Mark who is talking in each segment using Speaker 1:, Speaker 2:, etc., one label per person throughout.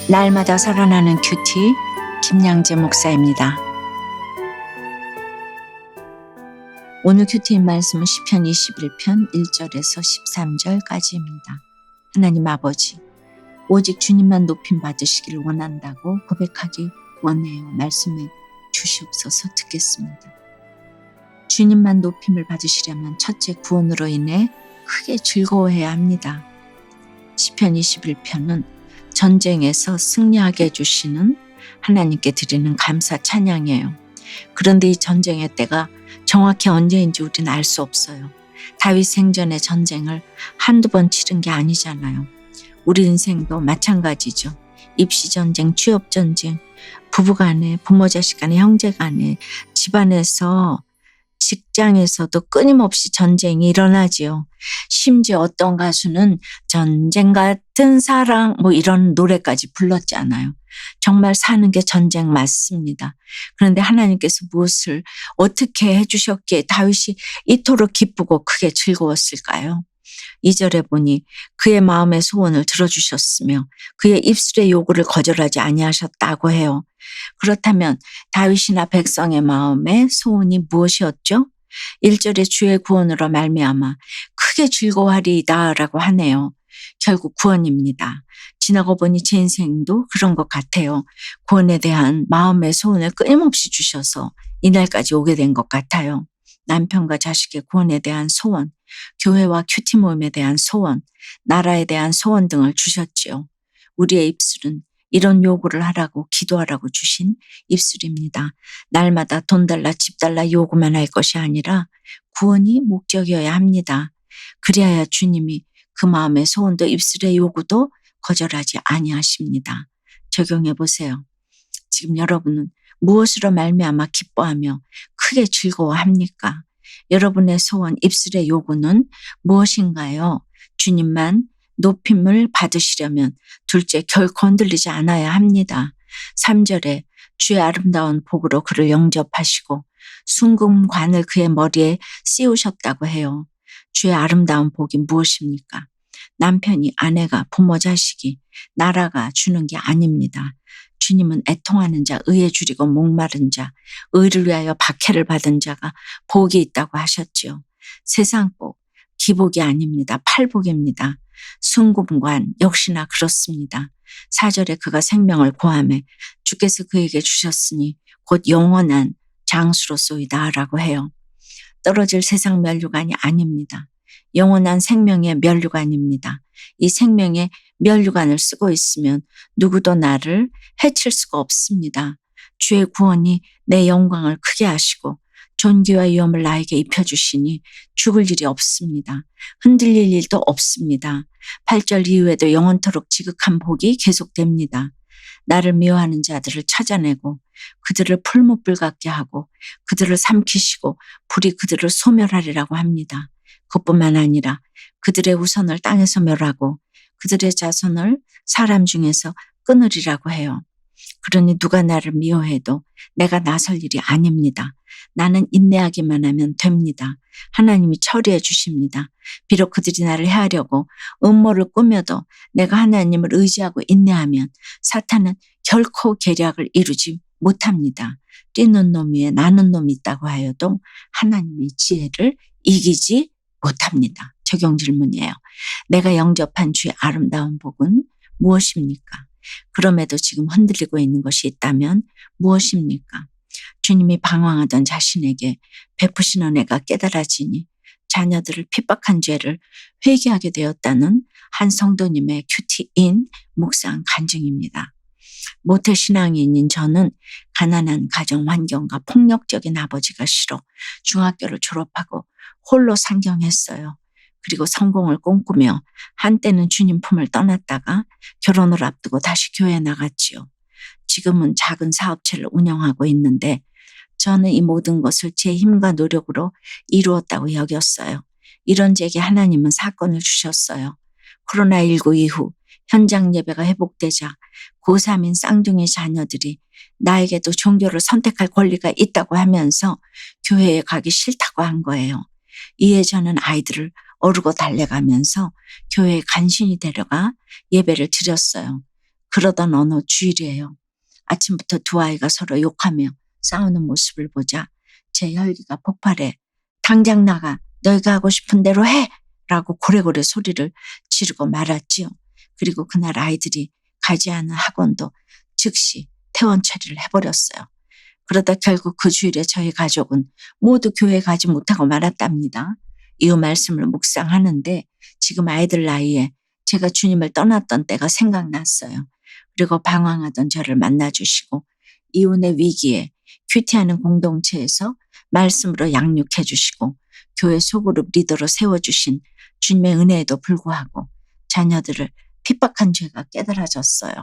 Speaker 1: 날마다 살아나는 큐티 김양재 목사입니다. 오늘 큐티인 말씀은 시편 21편 1절에서 13절까지입니다. 하나님 아버지, 오직 주님만 높임 받으시기를 원한다고 고백하기 원해요. 말씀해 주시옵소서. 듣겠습니다. 주님만 높임을 받으시려면 첫째, 구원으로 인해 크게 즐거워해야 합니다. 시편 21편은 전쟁에서 승리하게 해주시는 하나님께 드리는 감사 찬양이에요. 그런데 이 전쟁의 때가 정확히 언제인지 우리는 알 수 없어요. 다윗 생전의 전쟁을 한두 번 치른 게 아니잖아요. 우리 인생도 마찬가지죠. 입시전쟁, 취업전쟁, 부부간에, 부모 자식 간에, 형제 간에, 집안에서, 직장에서도 끊임없이 전쟁이 일어나지요. 심지어 어떤 가수는 전쟁 같은 사랑 이런 노래까지 불렀잖아요. 정말 사는 게 전쟁 맞습니다. 그런데 하나님께서 무엇을 어떻게 해주셨기에 다윗이 이토록 기쁘고 크게 즐거웠을까요? 2절에 보니 그의 마음의 소원을 들어주셨으며 그의 입술의 요구를 거절하지 아니하셨다고 해요. 그렇다면 다윗이나 백성의 마음의 소원이 무엇이었죠? 1절에 주의 구원으로 말미암아 크게 즐거워하리이다 라고 하네요. 결국 구원입니다. 지나고 보니 제 인생도 그런 것 같아요. 구원에 대한 마음의 소원을 끊임없이 주셔서 이날까지 오게 된 것 같아요. 남편과 자식의 구원에 대한 소원, 교회와 큐티 모임에 대한 소원, 나라에 대한 소원 등을 주셨지요. 우리의 입술은 이런 요구를 하라고 기도하라고 주신 입술입니다. 날마다 돈 달라 집 달라 요구만 할 것이 아니라 구원이 목적이어야 합니다. 그리하여 주님이 그 마음의 소원도 입술의 요구도 거절하지 아니하십니다. 적용해 보세요. 지금 여러분은 무엇으로 말미암아 기뻐하며 크게 즐거워합니까? 여러분의 소원, 입술의 요구는 무엇인가요? 주님만 높임을 받으시려면 둘째, 결코 흔들리지 않아야 합니다. 3절에 주의 아름다운 복으로 그를 영접하시고 순금관을 그의 머리에 씌우셨다고 해요. 주의 아름다운 복이 무엇입니까? 남편이, 아내가, 부모, 자식이, 나라가 주는 게 아닙니다. 주님은 애통하는 자, 의에 줄이고 목마른 자, 의를 위하여 박해를 받은 자가 복이 있다고 하셨지요. 세상 복, 기복이 아닙니다. 팔복입니다. 순금관 역시나 그렇습니다. 4절에 그가 생명을 고하매 주께서 그에게 주셨으니 곧 영원한 장수로소이다 라고 해요. 떨어질 세상 면류관이 아닙니다. 영원한 생명의 면류관입니다. 이 생명의 면류관을 쓰고 있으면 누구도 나를 해칠 수가 없습니다. 주의 구원이 내 영광을 크게 하시고 존귀와 위엄을 나에게 입혀주시니 죽을 일이 없습니다. 흔들릴 일도 없습니다. 8절 이후에도 영원토록 지극한 복이 계속됩니다. 나를 미워하는 자들을 찾아내고 그들을 풀무불 같게 하고 그들을 삼키시고 불이 그들을 소멸하리라고 합니다. 그뿐만 아니라 그들의 후손을 땅에서 멸하고 그들의 자손을 사람 중에서 끊으리라고 해요. 그러니 누가 나를 미워해도 내가 나설 일이 아닙니다. 나는 인내하기만 하면 됩니다. 하나님이 처리해 주십니다. 비록 그들이 나를 해하려고 음모를 꾸며도 내가 하나님을 의지하고 인내하면 사탄은 결코 계략을 이루지 못합니다. 뛰는 놈 위에 나는 놈이 있다고 하여도 하나님의 지혜를 이기지 못합니다. 적용 질문이에요. 내가 영접한 주의 아름다운 복은 무엇입니까? 그럼에도 지금 흔들리고 있는 것이 있다면 무엇입니까? 주님이 방황하던 자신에게 베푸신 은혜가 깨달아지니 자녀들을 핍박한 죄를 회개하게 되었다는 한 성도님의 큐티인 묵상 간증입니다. 모태신앙인인 저는 가난한 가정 환경과 폭력적인 아버지가 싫어 중학교를 졸업하고 홀로 상경했어요. 그리고 성공을 꿈꾸며 한때는 주님 품을 떠났다가 결혼을 앞두고 다시 교회에 나갔지요. 지금은 작은 사업체를 운영하고 있는데 저는 이 모든 것을 제 힘과 노력으로 이루었다고 여겼어요. 이런 제게 하나님은 사건을 주셨어요. 코로나19 이후 현장 예배가 회복되자 고3인 쌍둥이 자녀들이 나에게도 종교를 선택할 권리가 있다고 하면서 교회에 가기 싫다고 한 거예요. 이에 저는 아이들을 어르고 달래가면서 교회에 간신히 데려가 예배를 드렸어요. 그러던 어느 주일이에요. 아침부터 두 아이가 서로 욕하며 싸우는 모습을 보자 제 혈기가 폭발해 당장 나가 너희가 하고 싶은 대로 해! 라고 고래고래 소리를 지르고 말았지요. 그리고 그날 아이들이 가지 않은 학원도 즉시 퇴원 처리를 해버렸어요. 그러다 결국 그 주일에 저희 가족은 모두 교회에 가지 못하고 말았답니다. 이 말씀을 묵상하는데 지금 아이들 나이에 제가 주님을 떠났던 때가 생각났어요. 그리고 방황하던 저를 만나주시고 이혼의 위기에 큐티하는 공동체에서 말씀으로 양육해 주시고 교회 소그룹 리더로 세워주신 주님의 은혜에도 불구하고 자녀들을 핍박한 죄가 깨달아졌어요.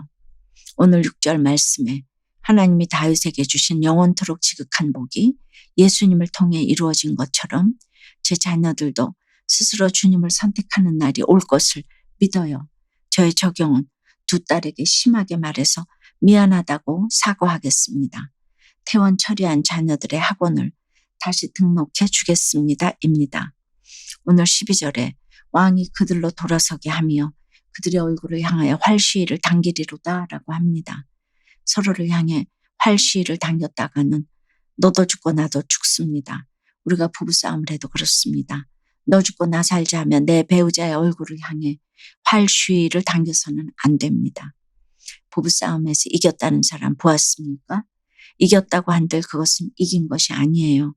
Speaker 1: 오늘 6절 말씀에 하나님이 다윗에게 주신 영원토록 지극한 복이 예수님을 통해 이루어진 것처럼 제 자녀들도 스스로 주님을 선택하는 날이 올 것을 믿어요. 저의 적용은 두 딸에게 심하게 말해서 미안하다고 사과하겠습니다. 퇴원 처리한 자녀들의 학원을 다시 등록해 주겠습니다. 입니다. 오늘 12절에 왕이 그들로 돌아서게 하며 그들의 얼굴을 향하여 활시위를 당기리로다 라고 합니다. 서로를 향해 활시위를 당겼다가는 너도 죽고 나도 죽습니다. 우리가 부부싸움을 해도 그렇습니다. 너 죽고 나 살자 하면 내 배우자의 얼굴을 향해 활시위를 당겨서는 안 됩니다. 부부싸움에서 이겼다는 사람 보았습니까? 이겼다고 한들 그것은 이긴 것이 아니에요.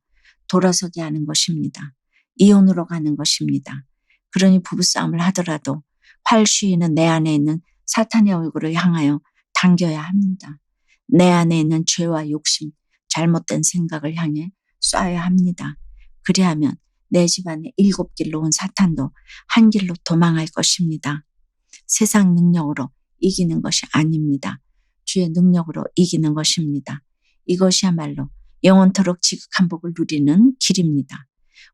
Speaker 1: 돌아서게 하는 것입니다. 이혼으로 가는 것입니다. 그러니 부부싸움을 하더라도 활시위는 내 안에 있는 사탄의 얼굴을 향하여 당겨야 합니다. 내 안에 있는 죄와 욕심, 잘못된 생각을 향해 쏴야 합니다. 그리하면 내 집안에 7길로 온 사탄도 한 길로 도망할 것입니다. 세상 능력으로 이기는 것이 아닙니다. 주의 능력으로 이기는 것입니다. 이것이야말로 영원토록 지극한 복을 누리는 길입니다.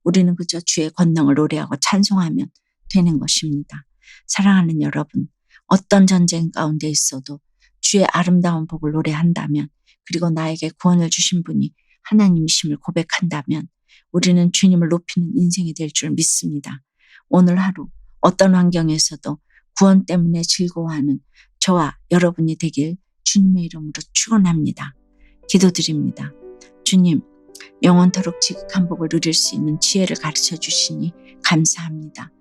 Speaker 1: 우리는 그저 주의 권능을 노래하고 찬송하면 되는 것입니다. 사랑하는 여러분, 어떤 전쟁 가운데 있어도 주의 아름다운 복을 노래한다면, 그리고 나에게 구원을 주신 분이 하나님이심을 고백한다면 우리는 주님을 높이는 인생이 될 줄 믿습니다. 오늘 하루 어떤 환경에서도 구원 때문에 즐거워하는 저와 여러분이 되길 주님의 이름으로 축원합니다. 기도드립니다. 주님, 영원토록 지극한 복을 누릴 수 있는 지혜를 가르쳐 주시니 감사합니다.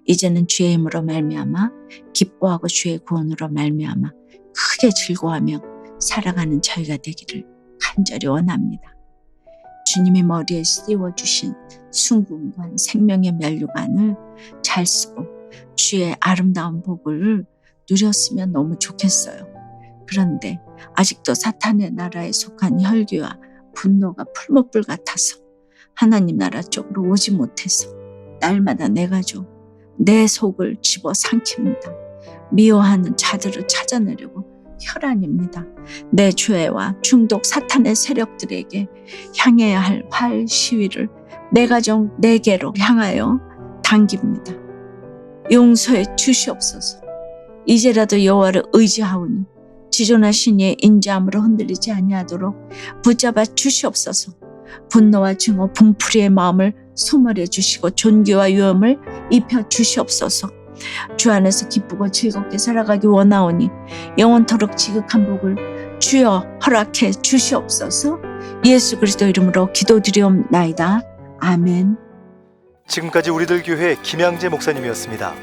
Speaker 1: 이제는 주의 힘으로 말미암아 기뻐하고 주의 구원으로 말미암아 크게 즐거워하며 살아가는 저희가 되기를 간절히 원합니다. 주님이 머리에 씌워주신 순금관 생명의 면류관을 잘 쓰고 주의 아름다운 복을 누렸으면 너무 좋겠어요. 그런데 아직도 사탄의 나라에 속한 혈기와 분노가 풀무불 같아서 하나님 나라 쪽으로 오지 못해서 날마다 내 가족, 내 속을 집어삼킵니다. 미워하는 자들을 찾아내려고 혈안입니다. 내 죄와 중독 사탄의 세력들에게 향해야 할 활 시위를 내 가정, 내게로 향하여 당깁니다. 용서해 주시옵소서. 이제라도 여호와를 의지하오니 지존하신 이의 인자함으로 흔들리지 아니하도록 붙잡아 주시옵소서. 분노와 증오, 분풀이의 마음을 소멸해 주시고 존귀와 위엄을 입혀 주시옵소서. 주 안에서 기쁘고 즐겁게 살아가기 원하오니 영원토록 지극한 복을 주여 허락해 주시옵소서. 예수 그리스도 이름으로 기도드리옵나이다. 아멘.
Speaker 2: 지금까지 우리들 교회 김양재 목사님이었습니다.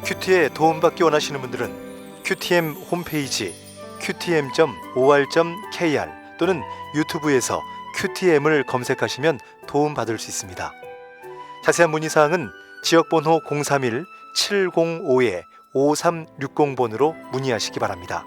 Speaker 2: 큐티에 도움받기 원하시는 분들은 QTM 홈페이지 qtm.or.kr 또는 유튜브에서 QTM을 검색하시면 도움받을 수 있습니다. 자세한 문의사항은 지역번호 031-705-5360번으로 문의하시기 바랍니다.